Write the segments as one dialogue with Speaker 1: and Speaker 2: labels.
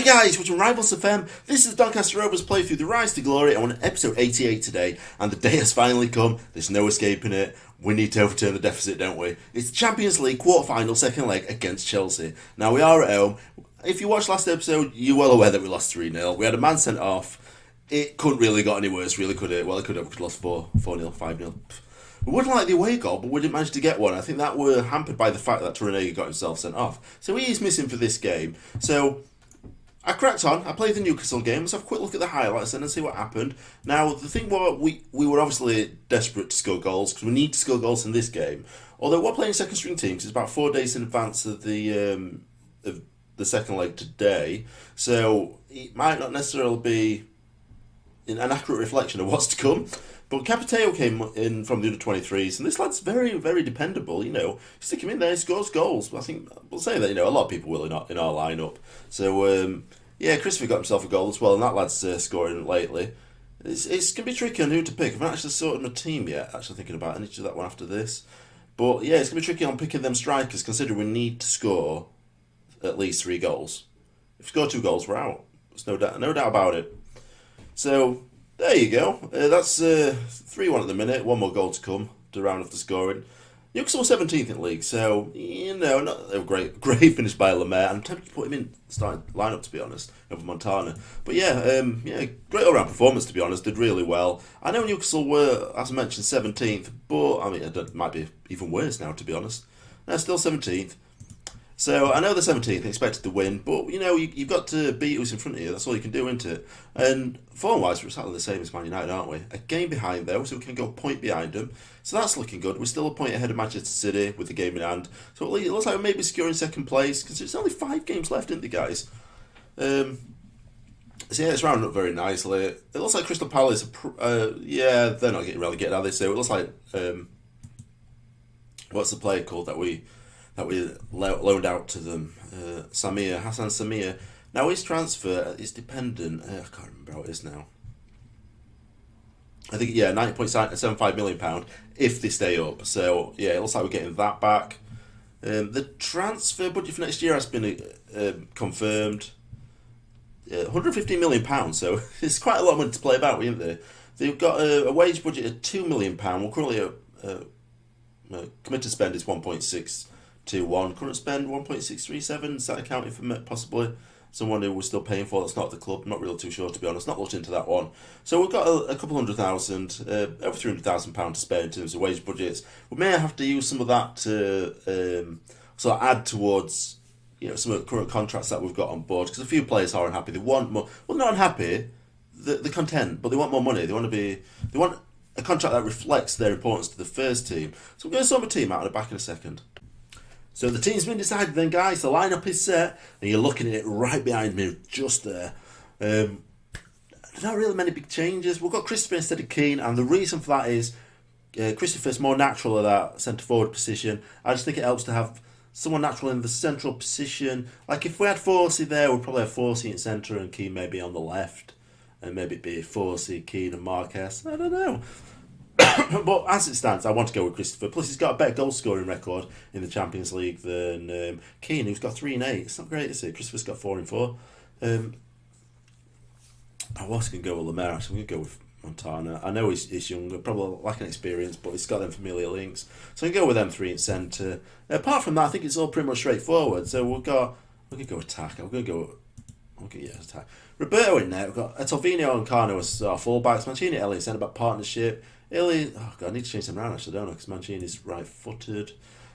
Speaker 1: guys, welcome to Rivals FM. This is Doncaster Rovers playthrough The Rise to Glory. I'm on episode 88 today, and the day has finally come. There's no escaping it. We need to overturn the deficit, don't we? It's the Champions League quarter-final second leg against Chelsea. Now, we are at home. If you watched last episode, you're well aware that we lost 3-0. We had a man sent off. It couldn't really got any worse, really, could it? Well, it could have. We could have lost 4-0, 5-0. We wouldn't like the away goal, but we didn't manage to get one. I think that were hampered by the fact that Torunega got himself sent off. So he is missing for this game. So I cracked on. I played the Newcastle game. Let's have a quick look at the highlights then and see what happened. Now, the thing was, we were obviously desperate to score goals because we need to score goals in this game. Although we're playing second string teams, it's about 4 days in advance of the second leg today. So it might not necessarily be an accurate reflection of what's to come. But Capiteo came in from the under-23s, and this lad's very, very dependable, you know. Stick him in there, he scores goals. I think, we'll say that, you know, a lot of people will in our lineup. So, Christopher got himself a goal as well, and that lad's scoring lately. It's going to be tricky on who to pick. I've not actually sorted my team yet, actually thinking about it. I need to do that one after this. But, yeah, it's going to be tricky on picking them strikers, considering we need to score at least 3 goals. If we score 2 goals, we're out. There's no doubt about it. So there you go. That's 3-1 at the minute. 1 more goal to come to round off the scoring. Newcastle 17th in the league, so, you know, not a great finish by Lemaire. I'm tempted to put him in starting lineup, to be honest, over Montana. But great all-round performance, to be honest. Did really well. I know Newcastle were, as I mentioned, 17th, but, I mean, it might be even worse now, to be honest. They're still 17th. So, I know they're 17th, expected to win, but, you know, you've got to beat who's in front of you. That's all you can do, isn't it? And form-wise, we're exactly the same as Man United, aren't we? A game behind, though, so we can go a point behind them. So that's looking good. We're still a point ahead of Manchester City with the game in hand. So it looks like we may be securing second place, because there's only 5 games left, isn't there, guys? So, yeah, it's rounding up very nicely. It looks like Crystal Palace, they're not getting relegated, are they? So it looks like, what's the player called that we loaned out to them, Hassan Samir. Now his transfer is dependent. I can't remember how it is now. I think £90.75 million if they stay up. So yeah, it looks like we're getting that back. The transfer budget for next year has been confirmed. £115 million. So it's quite a lot of money to play about, isn't there? They've got a wage budget of £2 million. We're currently committed spend is 1.621. Current spend 1.637. Is that accounting for possibly someone who we're still paying for that's not the club? Not really too sure, to be honest. Not looked into that one. So we've got a couple $100,000, over £300,000 to spare in terms of wage budgets. We may have to use some of that to sort of add towards, you know, some of the current contracts that we've got on board, because a few players are unhappy. They want more. Well, not unhappy. They're content, but they want more money. They want a contract that reflects their importance to the first team. So we're going to sort my team out and back in a second. So the team's been decided then, guys. The lineup is set, and you're looking at it right behind me, just there. There's not really many big changes. We've got Christopher instead of Keane, and the reason for that is Christopher's more natural at that centre-forward position. I just think it helps to have someone natural in the central position. Like if we had Forsey there, we'd probably have Forsey in centre and Keane maybe on the left. And maybe it'd be Forsey, Keane and Marquez. I don't know. But as it stands, I want to go with Christopher. Plus, he's got a better goal-scoring record in the Champions League than Keane, who's got 3 and 8. It's not great, is it? Christopher's got 4 and 4. I was going to go with Lemaire, actually. I'm going to go with Montana. I know he's younger, probably lacking experience, but he's got them familiar links. So I'm going to go with them 3 in centre. Apart from that, I think it's all pretty much straightforward. So we're going to go attack. Attack. Roberto in there. We've got Etelvino and Cano as our fullbacks. Mancini, Ellie, centre-back partnership. Illy, I need to change them around actually, don't I? Because Mancini's right-footed.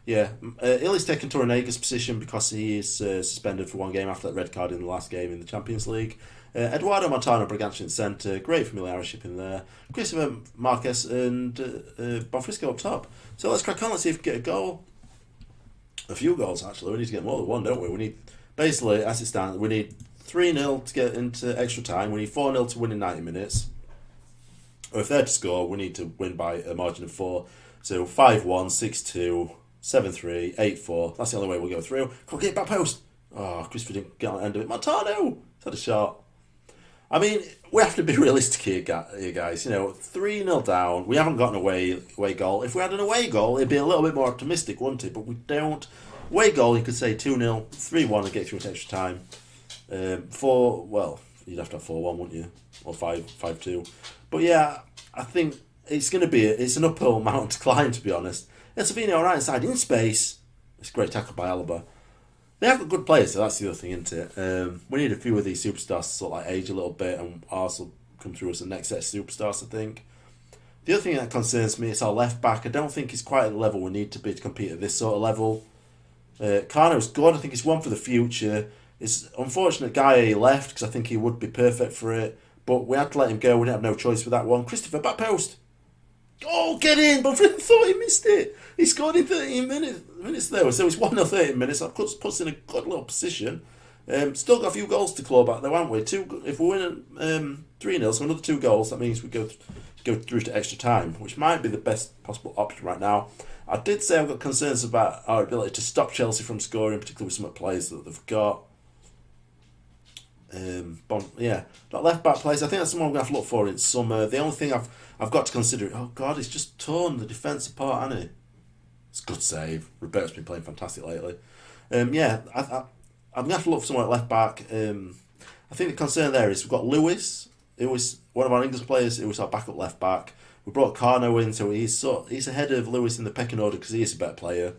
Speaker 1: Yeah, Illy's taken Torunega's position because he is suspended for 1 game after that red card in the last game in the Champions League. Eduardo Montano, Bragança in centre. Great familiarity in there. Christopher Marquez and Bonfrisco up top. So let's crack on. Let's see if we can get a goal. A few goals, actually. We need to get more than 1, don't we? We need, basically, as it stands, we need 3-0 to get into extra time. We need 4-0 to win in 90 minutes. Or if they're to score, we need to win by a margin of 4. So 5-1, 6-2, 7-3, 8-4. That's the only way we'll go through. Come on, get back post. Oh, Christopher didn't get on the end of it. Montano! He's had a shot. I mean, we have to be realistic here, guys. You know, 3-0 down. We haven't got an away goal. If we had an away goal, it'd be a little bit more optimistic, wouldn't it? But we don't. Away goal, you could say 2-0, 3-1 and get through into extra time. You'd have to have 4-1, wouldn't you? Or 5-2. But yeah, I think it's going to be it's an uphill mountain to climb, to be honest. Slovenia on right side in space. It's a great tackle by Alaba. They have got good players, so that's the other thing, isn't it? We need a few of these superstars to sort of like age a little bit, and Arsenal come through as the next set of superstars, I think. The other thing that concerns me is our left back. I don't think he's quite at the level we need to be to compete at this sort of level. Carno's good. I think he's one for the future. It's unfortunate Guy left because I think he would be perfect for it, but we had to let him go. We didn't have no choice with that one. Christopher, back post. Oh, get in! But I thought he missed it. He scored in 13 minutes though, so it's 1-0 13 minutes. That puts us in a good little position. Still got a few goals to claw back though, haven't we? If we win 3-0, so another 2 goals, that means we go through to extra time, which might be the best possible option right now. I did say I've got concerns about our ability to stop Chelsea from scoring, particularly with some of the players that they've got. That left back plays. I think that's someone we're going to have to look for in summer. The only thing I've got to consider. Oh God, he's just torn the defence apart, hasn't he? It's a good save. Roberto's been playing fantastic lately. I'm going to have to look for someone at left back. I think the concern there is we've got Lewis. It was one of our English players. It was our backup left back. We brought Carno in, so he's ahead of Lewis in the pecking order because he is a better player.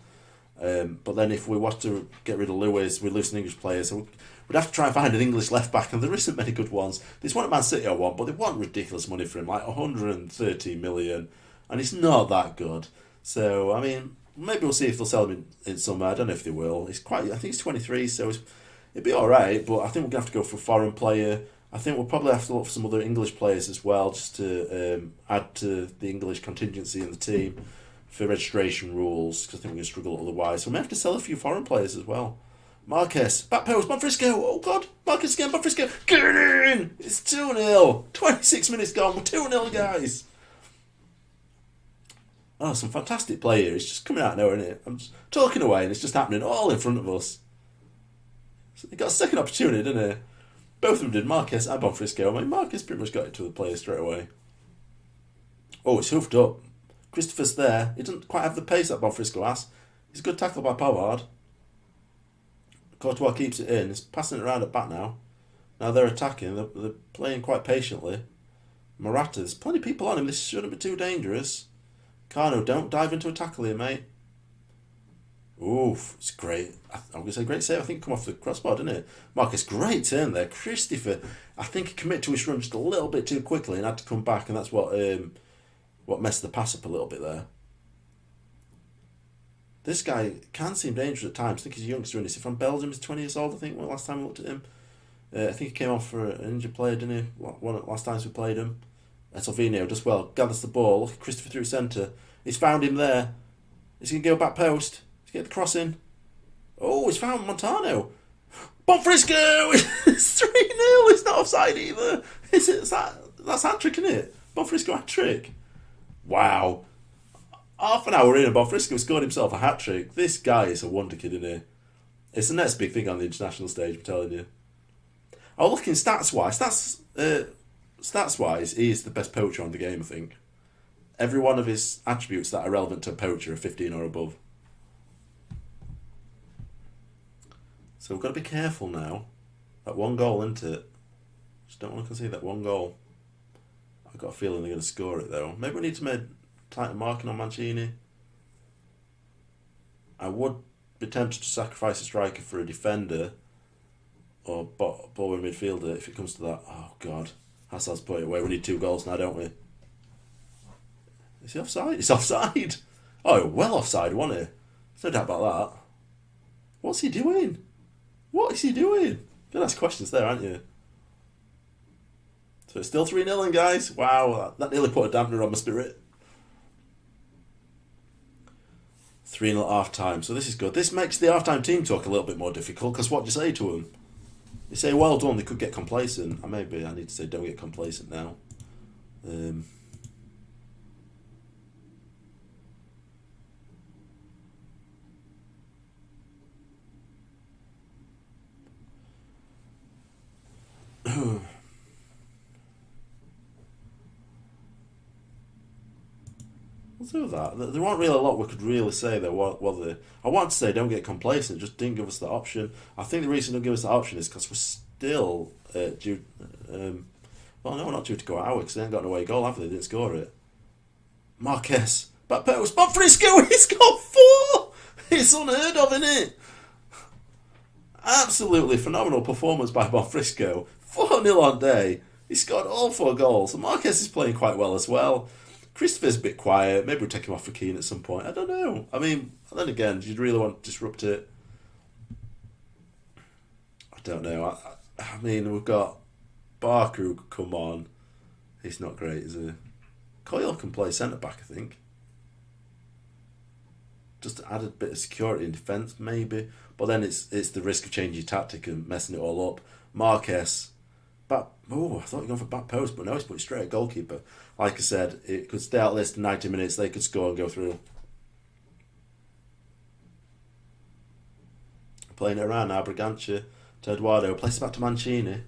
Speaker 1: But then if we want to get rid of Lewis, we lose an English player. So we'd have to try and find an English left back, and there isn't many good ones. There's one at Man City I want, but they want ridiculous money for him, like 130 million, and he's not that good. So I mean, maybe we'll see if they'll sell him in summer. I don't know if they will. I think he's 23, so it'd be all right. But I think we're gonna have to go for a foreign player. I think we'll probably have to look for some other English players as well, just to add to the English contingency in the team for registration rules, because I think we're going to struggle otherwise. So we may have to sell a few foreign players as well. Marquez, back post, Bonfrisco, oh God, Marquez again, Bonfrisco, get in! It's 2-0, 26 minutes gone, we're 2-0 guys. Oh, some fantastic play here, it's just coming out now, isn't it? I'm just talking away and it's just happening all in front of us. So they got a second opportunity, didn't they? Both of them did, Marquez and Bonfrisco. I mean, Marquez pretty much got it to the player straight away. Oh, it's hoofed up. Christopher's there. He doesn't quite have the pace that Bonfrisco has. He's a good tackle by Pavard. Courtois keeps it in. He's passing it around at back now. Now they're attacking. They're playing quite patiently. Morata, there's plenty of people on him. This shouldn't be too dangerous. Carno, don't dive into a tackle here, mate. Oof, it's great. I'm going to say great save. I think come off the crossbar, didn't it? Marcus, great turn there. Christopher, I think he committed to his run just a little bit too quickly and had to come back, and that's what messed the pass up a little bit there. This guy can seem dangerous at times. I think he's a youngster, and he's from Belgium. He's 20 years old, I think, when last time I looked at him. I think he came off for an injured player, didn't he? One of the last times we played him. Salvino does well, gathers the ball. Look at Christopher through centre. He's found him there. He's going to go back post. He's get the cross in. Oh, he's found Montano. Bonfrisco! It's 3-0. It's not offside either. That's hat-trick, isn't it? Bonfrisco hat-trick. Wow. Half an hour in and Bonfrisco scored himself a hat-trick. This guy is a wonder kid, isn't he? It's the next big thing on the international stage, I'm telling you. Oh, looking stats-wise, stats-wise, he is the best poacher on the game, I think. Every one of his attributes that are relevant to a poacher are 15 or above. So we've got to be careful now. That one goal, isn't it? Just don't want to concede that one goal. I've got a feeling they're going to score it, though. Maybe we need to make tighter marking on Mancini. I would be tempted to sacrifice a striker for a defender or forward midfielder if it comes to that. Oh, God. Hazard's put it away. We need 2 goals now, don't we? Is he offside? He's offside. Oh, well offside, wasn't he? There's no doubt about that. What's he doing? What is he doing? You're going to ask questions there, aren't you? So it's still 3-0, guys. Wow, that nearly put a dampener on my spirit. 3-0 at half-time, so this is good. This makes the half-time team talk a little bit more difficult, because what do you say to them? You say, well done, they could get complacent. Or maybe I need to say, don't get complacent now. We'll do that. There weren't really a lot we could really say there, was there? I wanted to say don't get complacent, just didn't give us that option. I think the reason they don't give us that option is because still due. Well, no, not due to go out because they ain't got an away goal, have they? They didn't score it. Marquez, back post, Bob Frisco, he's got 4! It's unheard of, isn't it? Absolutely phenomenal performance by Bob Frisco. 4-0 on day. He scored all 4 goals. And Marquez is playing quite well as well. Christopher's a bit quiet. Maybe we'll take him off for Keane at some point. I don't know. I mean, then again, do you really want to disrupt it? I don't know. I mean, we've got Barker who could come on. He's not great, is he? Coyle can play centre-back, I think. Just to add a bit of security in defence, maybe. But then it's the risk of changing your tactic and messing it all up. Marquez, I thought you were going for back post, but no, he's put straight at goalkeeper. Like I said, it could stay out this 90 minutes, they could score and go through. Playing it around now, Bragantia to Eduardo, plays it back to Mancini.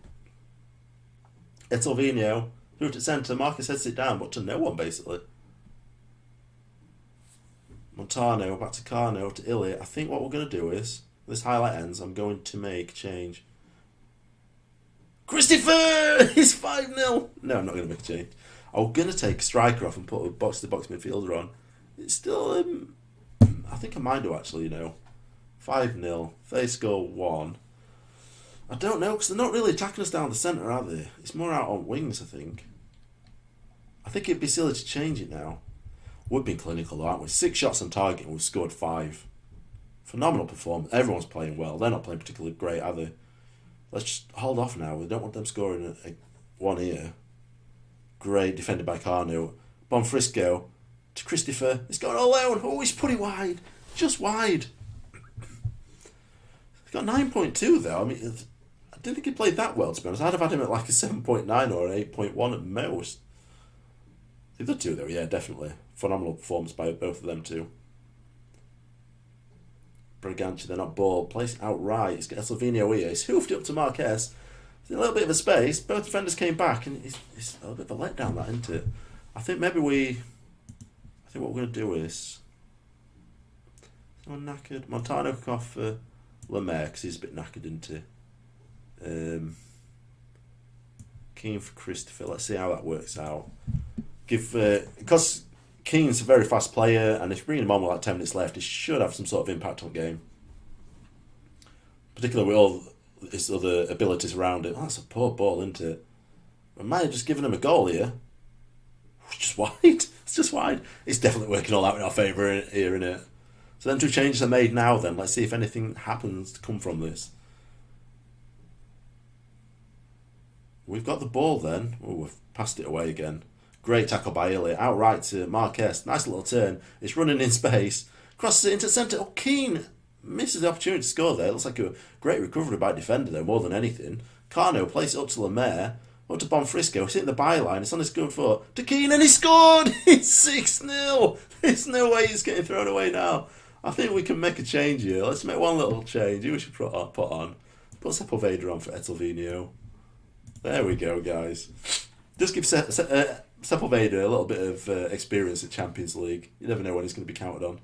Speaker 1: Etelvino, through to centre, Marcus heads it down, but to no one basically. Montano, back to Carno, to Illy. I think what we're going to do is, this highlight ends, I'm going to make a change. Christopher! He's 5-0! No, I'm not going to make a change. I'm going to take a striker off and put a box-to-box midfielder on. It's still, I think I might do actually, 5-0. They score 1. I don't know, because they're not really attacking us down the centre, are they? It's more out on wings, I think. I think it'd be silly to change it now. We've been clinical, though, aren't we? 6 shots on target and we've scored 5. Phenomenal performance. Everyone's playing well. They're not playing particularly great, are they? Let's just hold off now. We don't want them scoring one here. Great, defended by Carno. Bonfrisco to Christopher. It's going all alone. Oh, he's put it wide. Just wide. He's got 9.2 though. I mean, I didn't think he played that well, to be honest. I'd have had him at like a 7.9 or an 8.1 at most. The other two though, yeah, definitely. Phenomenal performance by both of them too. Bragantia, they're not ball. Placed outright. He's got Salvinio here. He's hoofed it up to Marquez. There's a little bit of a space. Both defenders came back, and it's a little bit of a letdown, that, isn't it? I think what we're going to do is... Someone knackered. Montano can off for Lemaire, because he's a bit knackered, isn't he? Keane for Christopher. Let's see how that works out. Because Keane's a very fast player, and if you bring him on with like 10 minutes left, he should have some sort of impact on the game. Particularly with all his other abilities around it. Oh, that's a poor ball, isn't it? I might have just given him a goal here. It's just wide. It's just wide. It's definitely working all out in our favour here, isn't it? So then 2 changes are made now then. Let's see if anything happens to come from this. We've got the ball then. Oh, we've passed it away again. Great tackle by Illy. Outright to Marquez. Nice little turn. It's running in space. Crosses it into centre. Oh, Keane misses the opportunity to score there. Looks like a great recovery by defender there, more than anything. Carno plays it up to Lemaire. Up to Bonfrisco. He's hitting the byline. It's on his good foot. To Keane and he scored! It's 6-0. There's no way he's getting thrown away now. I think we can make a change here. Let's make one little change. Who we should put on? Put Sepulveda on for Etelvino. There we go, guys. Just give Sepulveda a little bit of experience at Champions League. You never know when he's going to be counted on.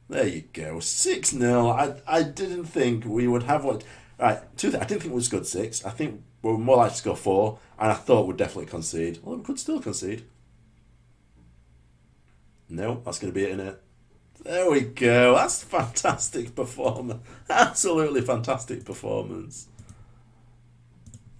Speaker 1: There you go. 6-0. I didn't think we would have what... Right, I didn't think we would score 6. I think we were more likely to score 4. And I thought we'd definitely concede. Well, we could still concede. No, that's going to be it, innit? There we go. That's fantastic performance. Absolutely fantastic performance.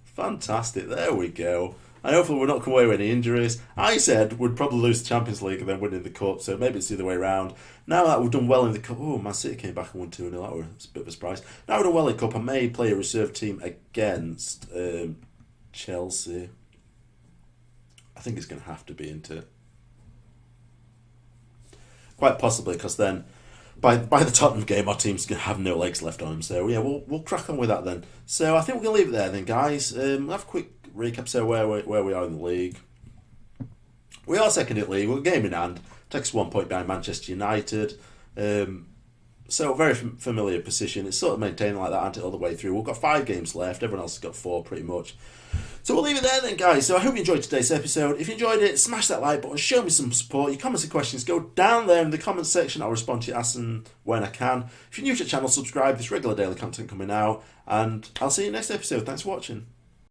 Speaker 1: Fantastic. There we go. And hopefully we're not come away with any injuries. I said we'd probably lose the Champions League and then win in the Cup, so maybe it's the other way around. Now that we've done well in the Cup... Oh, Man City came back and won 2-0. That was a bit of a surprise. Now we've done well in the Cup. I may play a reserve team against Chelsea. I think it's going to have to be, isn't it? Quite possibly, because then by the Tottenham game, our team's going to have no legs left on them. So, yeah, we'll crack on with that then. So, I think we're going to leave it there then, guys. We'll have a quick recap, so where we are in the league. We are second in the league. We're game in hand. Takes us 1 point behind Manchester United. So, very familiar position. It's sort of maintained like that, ain't it, all the way through. We've got 5 games left. Everyone else has got 4, pretty much. So we'll leave it there then, guys. So I hope you enjoyed today's episode. If you enjoyed it, smash that like button, show me some support. Your comments and questions, go down there in the comments section. I'll respond to you as and when I can. If you're new to the channel, subscribe. There's regular daily content coming out. And I'll see you next episode. Thanks for watching.